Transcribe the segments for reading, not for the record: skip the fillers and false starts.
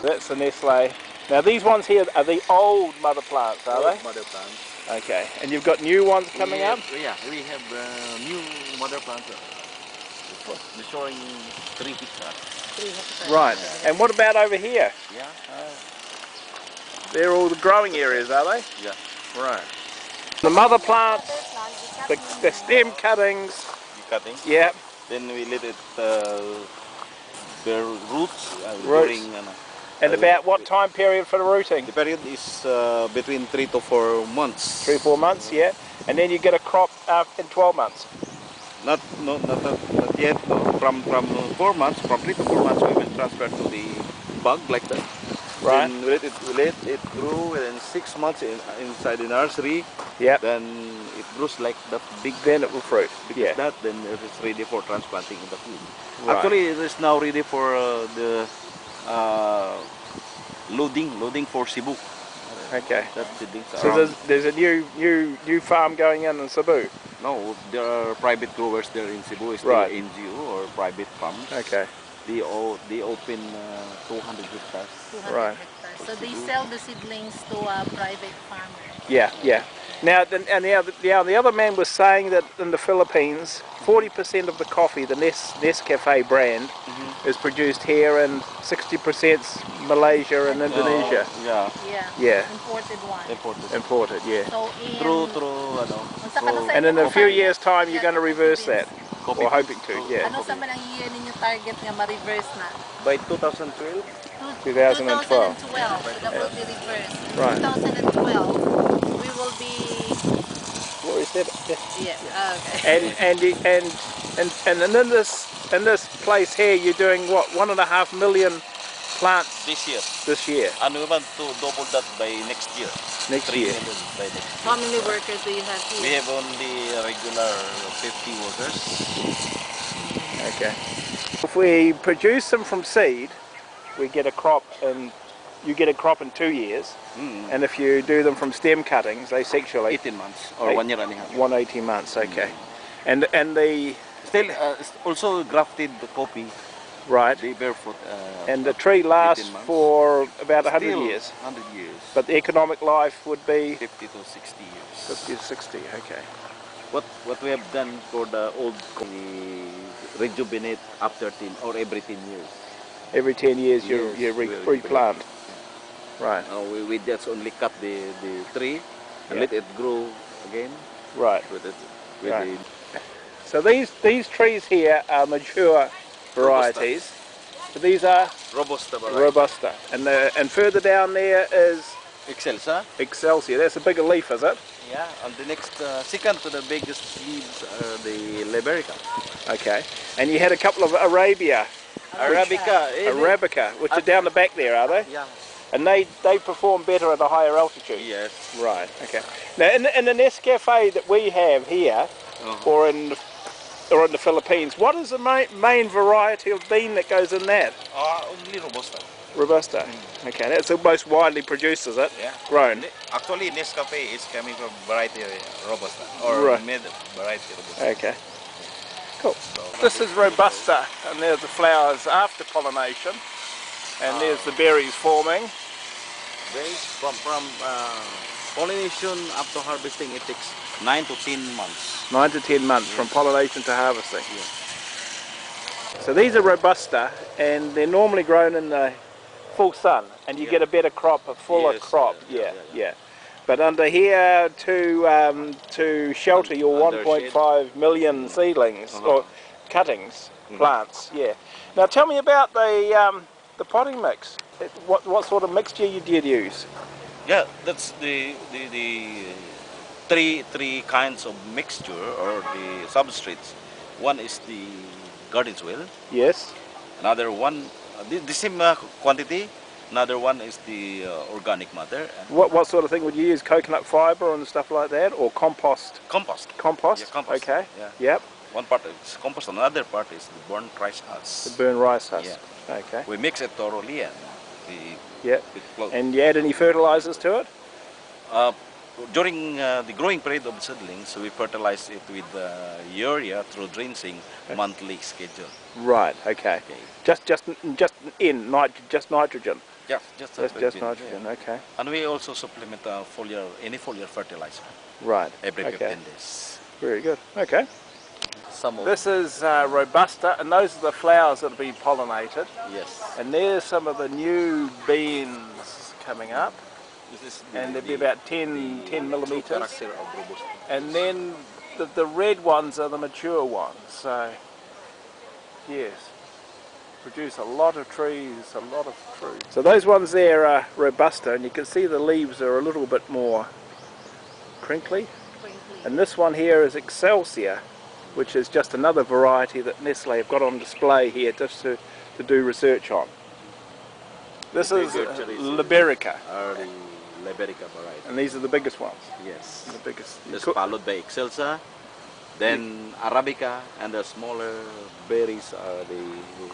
That's the Nestle. Now these ones here are the old mother plants, are they? Mother plants. Okay, and you've got new ones coming up? Yeah, we have new mother plants. We're showing 3 hectares. Right, and what about over here? Yeah. They're all the growing areas, are they? Yeah. Right. The mother plants, the stem cuttings. The cutting. Yeah. Then we let it bear roots. Roots. And about what time period for the rooting? The period is between 3 to 4 months. 3 or 4 months, yeah. And then you get a crop in 12 months. Not yet. No. From 4 months, from 3 to 4 months, we will transfer to the bug like that. Right. Then we let it grow within 6 months inside the nursery. Yeah. Then it grows like that big. Then it will fruit. Yeah. That then it is ready for transplanting in the field. Right. Actually, it is now ready for the loading for Cebu. Okay. That's the thing. So there's a new farm going in Cebu. No, there are private growers there in Cebu. It's Right. still NGO or private farms. Okay. They open 200 hectares. 200 Right. hectares. So they sell the seedlings to a private farmer. Yeah, yeah. Now, the other man was saying that in the Philippines, 40% of the coffee, the Nescafe brand, is produced here, and 60% Malaysia and Indonesia. Yeah. Yeah. Imported one. Imported, yeah. So in, And in a few years' time, you're going to reverse that, Coffee. or hoping to, yeah. Ano sa manang year ninyo target nga ma-reverse na? By 2012. 2012. 2012, so that will be reversed. Right. 2012, we will be. What is that? Yeah. Okay. And in this place here, you're doing what, 1.5 million plants This year. this year. And we want to double that by next year. Next 3 year. million by next year. How many workers do you have here? We have only regular 50 workers. Okay. If we produce them from seed, we get a crop in. You get a crop in 2 years, and if you do them from stem cuttings, they sexually 18 months or 1 year and a half. 18 months. Okay. And the Still also grafted coffee. right. They bear fruit. And the tree lasts for about 100 Still years. 100 years. But the economic life would be 50 to 60 years. 50 to 60. Okay. What we have done for the old we rejuvenate after 10 or every 10 years. Every 10 years you replant. Right. We just only cut the tree and let it grow again. Right. With Right. So these trees here are mature varieties. So these are Robusta variety. Robusta. And further down there is Excelsa. Excelsior. That's a bigger leaf, is it? Yeah. And the next second to the biggest leaves are the Liberica. Okay. And you had a couple of Arabica, which are down the back there, are they? Yeah. And they perform better at a higher altitude. Yes. Right. Okay. Now in the Nescafe that we have here, or in the Philippines, what is the main variety of bean that goes in that? Only Robusta. Robusta. Okay, that's the most widely produced, is it? Yeah. Grown. Actually, Nescafe is coming from variety Robusta or mid variety Robusta. Okay. Cool. This is Robusta, and there's the flowers after pollination, and there's the berries forming. From pollination up to harvesting, it takes 9 to 10 months. 9 to 10 months from pollination to harvesting. Yeah. So these are Robusta, and they're normally grown in the full sun, and you get a better crop, a fuller crop. Yeah. But under here, to shelter your 1.5 million seedlings or cuttings, plants. Yeah. Now tell me about the potting mix. What sort of mixture did you use? Yeah, that's the three kinds of mixture or the substrates. One is the garden soil. Yes. Another one, the same quantity. Another one is the organic matter. What sort of thing would you use? Coconut fibre and stuff like that, or compost? Compost. Compost. Yeah, compost. Okay. Yeah. Yep. One part is compost. Another part is the burnt rice husk. The burnt rice husk. Yeah. Okay. We mix it thoroughly and And you add any fertilizers to it? During the growing period of seedlings, we fertilize it with urea through drenching monthly schedule. Right. Okay. Just nitrogen Yeah, just That's just nitrogen. nitrogen. Yeah. Okay. And we also supplement any foliar fertilizer Right. every Okay. 15 days. Very good. Okay. Some of This is Robusta, and those are the flowers that have been pollinated. yes. And there's some of the new beans coming up, This is and they'll be about 10 true millimeters. character of Robusta. And then the red ones are the mature ones. So, yes, produce a lot of trees, a lot of fruit. So those ones there are Robusta, and you can see the leaves are a little bit more crinkly. And this one here is Excelsior, which is just another variety that Nestle have got on display here just to do research on. This is Liberica, Are the Liberica variety. and these are the biggest ones. Yes. The biggest. This followed by Excelsa, then Arabica, and the smaller berries are the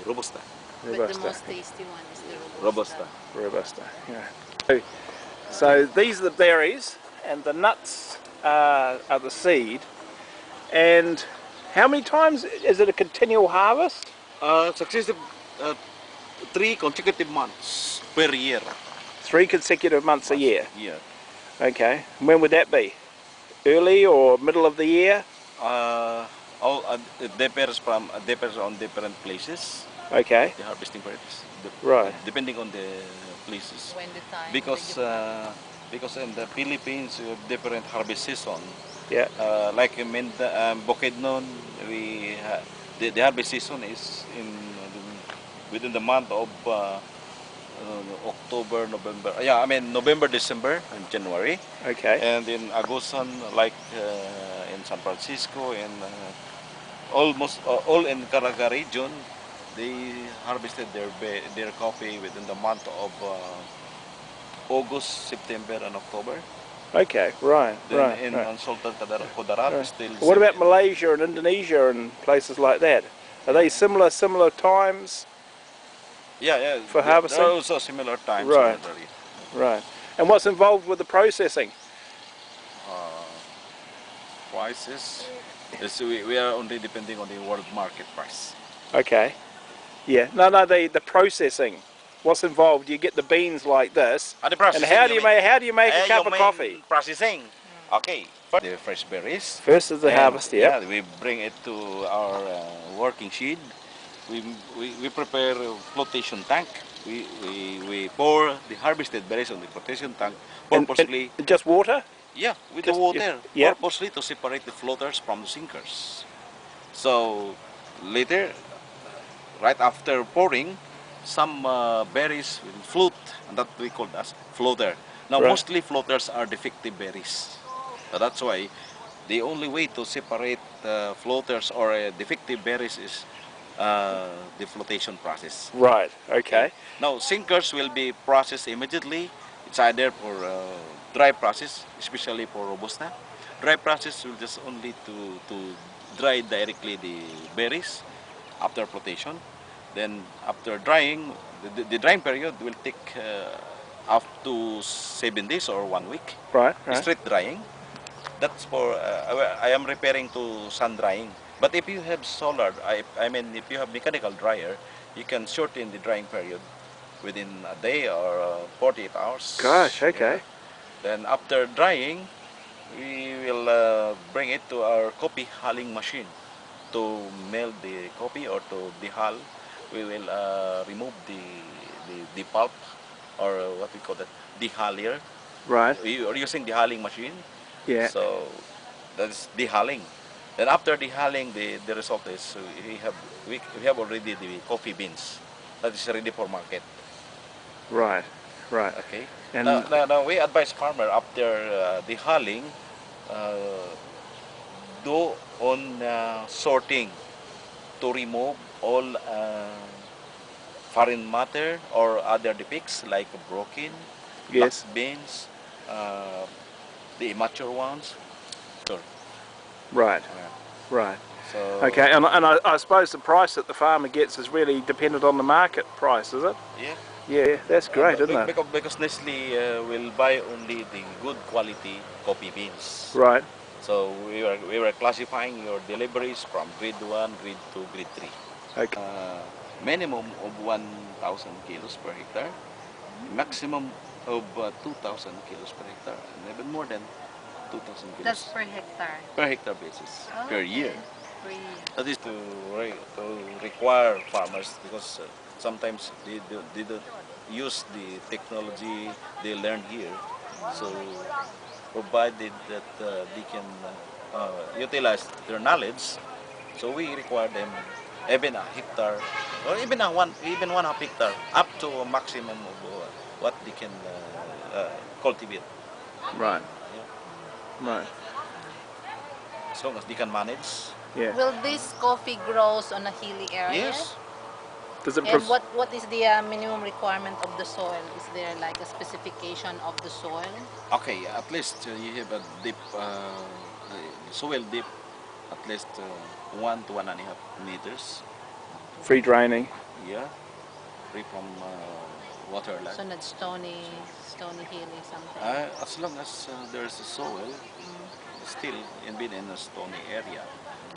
Robusta. But the Robusta. most tasty one is the Robusta. Robusta. Robusta, yeah. So these are the berries, and the nuts are the seed. And how many times is it a continual harvest? Successive 3 consecutive months per year. 3 consecutive months a year. Yeah. Okay. When would that be? Early or middle of the year? It differs on different places. Okay. The harvesting periods. Right. Depending on the places. When the time Because in the Philippines we have different harvest season. Yeah. Like in Bukidnon, the harvest season is within the month of October, November. Yeah, I mean November, December, and January. Okay. And in Agusan, like in San Francisco, and almost all in Caraga region, they harvested their coffee within the month of August, September, and October. Okay. Right. Then Right. in Right. Sultan Kudarat, Right. still. What about Malaysia and Indonesia and places like that? Are they similar times? Yeah. For harvesting? There are also similar times. Right. Similarly. Right. And what's involved with the processing? Prices. Yes, we are only depending on the world market price. Okay. Yeah. No, the processing. What's involved? You get the beans like this. The processing, And how do you make a cup of coffee? Processing. Okay. The fresh berries. First is the And, harvest, yeah. We bring it to our working shed. We prepare a flotation tank. We pour the harvested berries on the flotation tank purposely. And just water? Yeah, with Just- the water. yeah. Purposely to separate the floaters from the sinkers. So later, right after pouring, some berries will float, and that we call as floater. Now Right. mostly floaters are defective berries. So that's why the only way to separate floaters or defective berries is the flotation process. Right. Okay. Now sinkers will be processed immediately. It's either for dry process, especially for Robusta. Dry process will just only to dry directly the berries after flotation. Then after drying, the drying period will take up to 7 days or 1 week. Right. Right. Straight drying. That's for I am referring to sun drying. But if you have solar, I mean if you have mechanical dryer, you can shorten the drying period within a day or 48 hours. Gosh. Okay. Yeah. Then after drying, we will bring it to our coffee hulling machine to melt the coffee or to dehull. We will remove the pulp, or what we call that, dehullier. Right. We are using dehulling machine. Yeah. So that's dehulling. Then after dehulling, the result is we have already the coffee beans that is ready for market. Right. Right. Okay. And Now we advise farmer after dehulling, do on sorting to remove all foreign matter or other defects like broken, Yes. black beans, the immature ones. Sure. right. Yeah. Right. So Okay. And I suppose the price that the farmer gets is really dependent on the market price, is it? yeah. Yeah. That's great, isn't it? Because Nestle will buy only the good quality coffee beans. Right. So we were classifying your deliveries from grade 1, grade 2, grade 3. Okay. Minimum of 1,000 kilos per hectare. maximum of 2,000 kilos per hectare, and even more than 2,000 That's kilos per hectare. per hectare basis Oh, per okay. year. Per year. That is to require farmers because sometimes they don't use the technology they learn here. So provided that they can utilize their knowledge, so we require them even a hectare or even 1/2 hectare up to a maximum of what they can cultivate. Right. Yeah. Right. As long as they can manage. Yeah. Will this coffee grows on a hilly area? Yes. Does it? And what is the minimum requirement of the soil? Is there like a specification of the soil? Okay, at least you have a deep soil deep, at least 1 to 1.5 meters. Free draining. Yeah, free from water lag. So not stony hilly something. As long as there's a soil, still being in a stony area,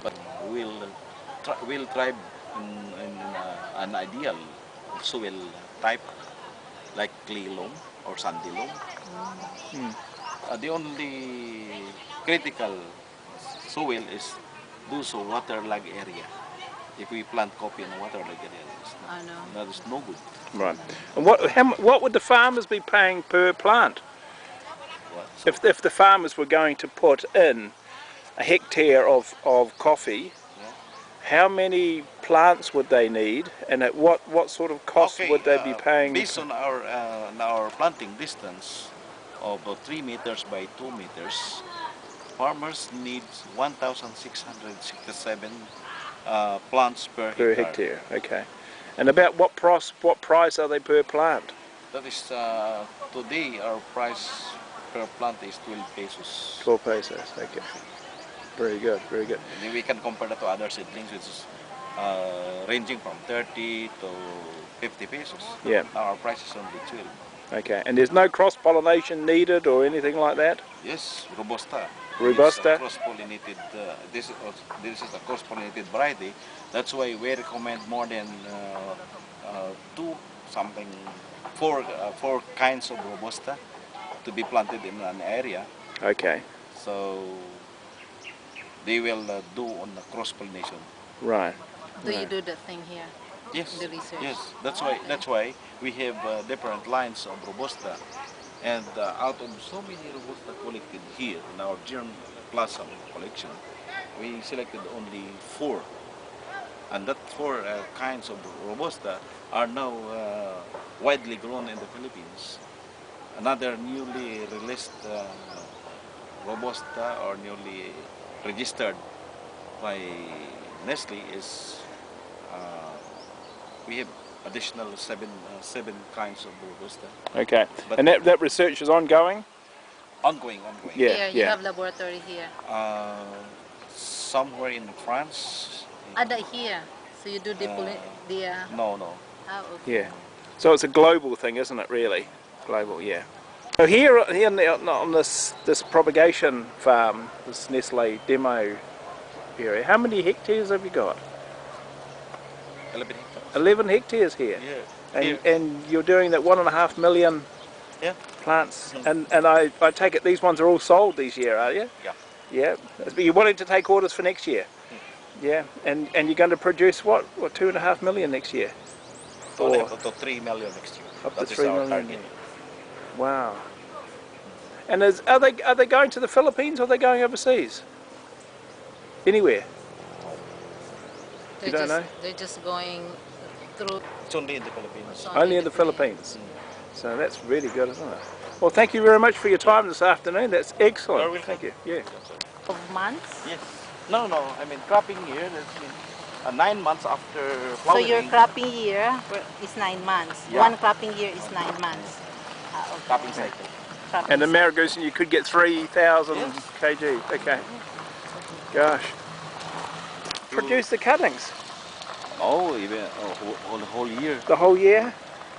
but we'll try in an ideal soil type like clay loam or sandy loam. Mm. The only critical soil is those waterlogged area. If we plant coffee in a waterlogged area, I know. that is no good. Right. And what would the farmers be paying per plant So, if the farmers were going to put in a hectare of coffee? yeah. How many plants would they need, and at what sort of cost would they be paying? Based on our planting distance of 3 meters by 2 meters, farmers need 1,667 plants per Per hectare. hectare? Okay. And about what price are they per plant? That is today our price per plant is 12 pesos. 12 pesos. Okay. Very good. Very good. And we can compare that to other seedlings, which is ranging from 30 to 50 pesos. Yeah. Now our price is only 12. Okay. And there's no cross pollination needed or anything like that? Yes, Robusta. Robusta? It's a cross-pollinated. This is a cross-pollinated variety. That's why we recommend more than four kinds of Robusta to be planted in an area. Okay. So they will do on the cross-pollination. Right. Do you Right. do that thing here? Yes. The research. Yes. That's Oh, why. okay. That's why we have different lines of Robusta, and out of so many Robusta collected here in our Germ Plaza collection, we selected only 4, and that 4 kinds of Robusta are now widely grown in the Philippines. Another newly released Robusta or newly registered by Nestle is we have additional seven kinds of Robusta. Okay. But- And that research is ongoing? Ongoing. Yeah. Here, you yeah. have laboratory here. Somewhere in France. Here. So you do the No. oh, okay. Yeah. So it's a global thing, isn't it? Really, global. Yeah. So here on this propagation farm, this Nestle demo area, how many hectares have you got? 11 hectares. 11 hectares here. Yeah. And you're doing that 1.5 million Yeah. plants, and I take it these ones are all sold this year, are you? Yeah. Yeah. But you're wanting to take orders for next year. Yeah. And you're going to produce what 2.5 million next year? Or Up to 3 million next year. up to That is 3 our million. target. Wow. And are they going to the Philippines or are they going overseas? Anywhere? You don't know? They're just going through. It's only in the Philippines. It's Only in the Philippines. So that's really good, isn't it? Well, thank you very much for your time this afternoon. That's excellent. You're welcome. Thank you. Yeah. of months. Yes. No. I mean cropping year. That's 9 months after So flowering. your cropping year is 9 months. Yeah. One cropping year is 9 months. Okay. Cropping cycle. Cropping And the cycle. Maragoosan, you could get 3,000 Yes. kg. Okay. Gosh. Produce the cuttings Oh, even whole year. the whole year?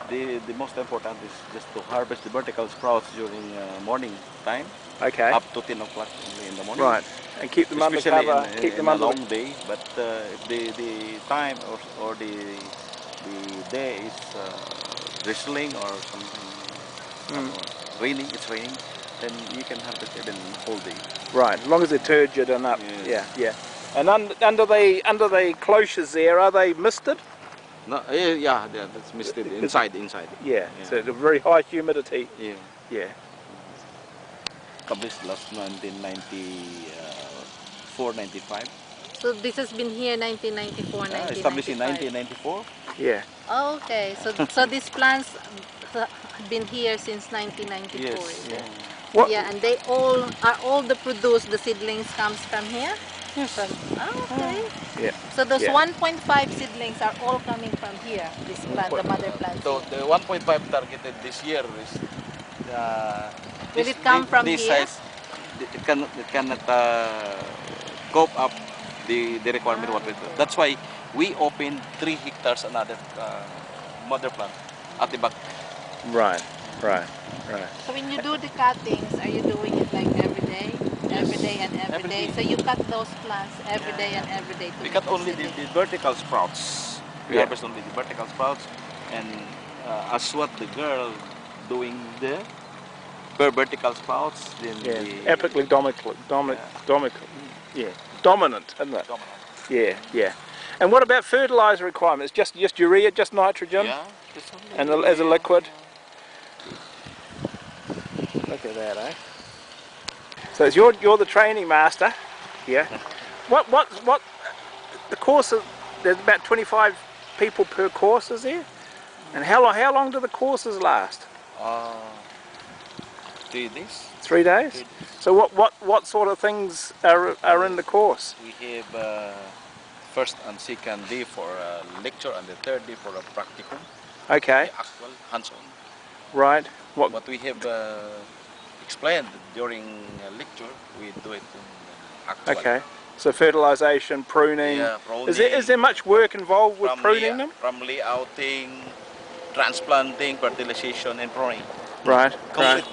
The most important is just to harvest the vertical sprouts during morning time, Okay. up to 10 o'clock in the morning. Right. And keep them under Especially cover. Keep in them a under. long day, but if the time or the day is drizzling or something, or raining, it's raining, then you can have it even whole day. Right, as long as they're turgid and up. Yes. Yeah. And under the cloches there, are they misted? No, yeah, that's misted inside. Yeah. So it's a very high humidity. Yeah. Yeah. Established last 1994, 95. So this has been here 1994, Established in 1995. 1994. Yeah. Oh, okay. So these plants have been here since 1994. Yes. Is it? What? Yeah, and they all the produced, the seedlings comes from here? Yes. Okay. Yeah. So those Yeah. 1.5 seedlings are all coming from here, this plant, the mother plant. So the 1.5 targeted this year is Will it come from this here? size. It cannot cope up the requirement what we do. That's why we opened 3 hectares another mother plant at the back. Right. So when you do the cuttings, are you doing it like every day? Yes. Every day and every Every day. day. So you cut those plants every day and every day to We make cut the only the seedling. vertical sprouts. We Yeah. harvest only the vertical sprouts, and as what the girl doing the vertical sprouts, then Yeah. the Epically dominant, isn't it? dominant. Yeah. And what about fertilizer requirements? Just urea, just nitrogen, Yeah, it's only and as a liquid. Look at that, eh? So it's you're the training master, yeah. What the course of, there's about 25 people per course, is there? And how long do the courses last? 3 days. 3 days. 3 days. So what sort of things are in the course? We have first and second day for a lecture, and the third day for a practicum. Okay, The actual hands-on. right. What we have explained during a lecture, we do it in actual. Okay. So fertilization, pruning. Yeah, pruning. Is there much work involved with pruning them? From layouting, transplanting, fertilization, and pruning. Right. Complete